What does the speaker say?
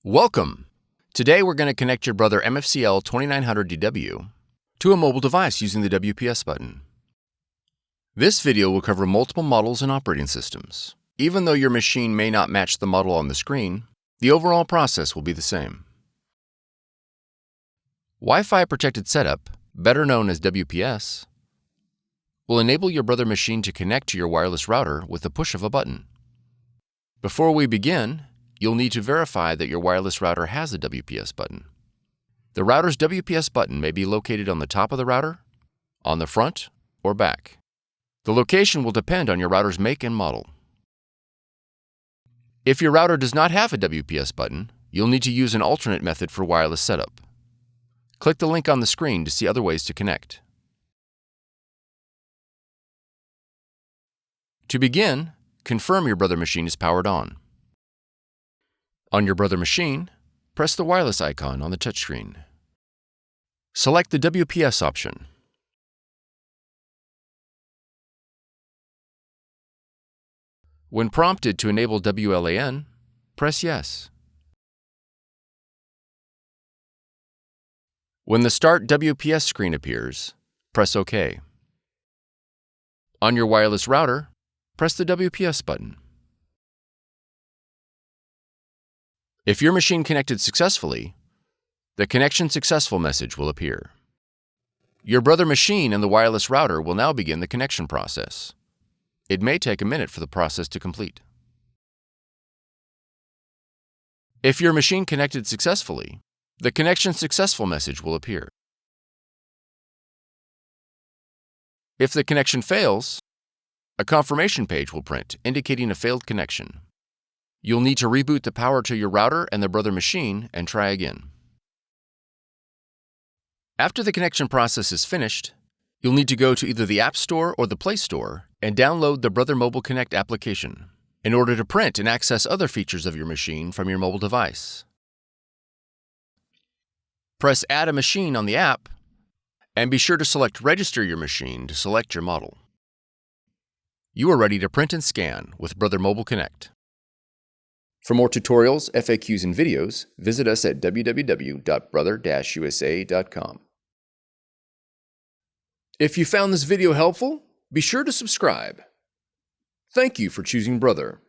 Welcome! Today we're going to connect your Brother MFCL2900DW to a mobile device using the WPS button. This video will cover multiple models and operating systems. Even though your machine may not match the model on the screen, the overall process will be the same. Wi-Fi protected setup, better known as WPS, will enable your Brother machine to connect to your wireless router with the push of a button. Before we begin, you'll need to verify that your wireless router has a WPS button. The router's WPS button may be located on the top of the router, on the front, or back. The location will depend on your router's make and model. If your router does not have a WPS button, you'll need to use an alternate method for wireless setup. Click the link on the screen to see other ways to connect. To begin, confirm your Brother machine is powered on. On your Brother machine, press the wireless icon on the touchscreen. Select the WPS option. When prompted to enable WLAN, press Yes. When the Start WPS screen appears, press OK. On your wireless router, press the WPS button. If your machine connected successfully, the Connection Successful message will appear. Your Brother machine and the wireless router will now begin the connection process. It may take a minute for the process to complete. If your machine connected successfully, the Connection Successful message will appear. If the connection fails, a confirmation page will print indicating a failed connection. You'll need to reboot the power to your router and the Brother machine and try again. After the connection process is finished, you'll need to go to either the App Store or the Play Store and download the Brother Mobile Connect application in order to print and access other features of your machine from your mobile device. Press Add a Machine on the app and be sure to select Register your machine to select your model. You are ready to print and scan with Brother Mobile Connect. For more tutorials, FAQs, and videos, visit us at www.brother-usa.com. If you found this video helpful, be sure to subscribe. Thank you for choosing Brother.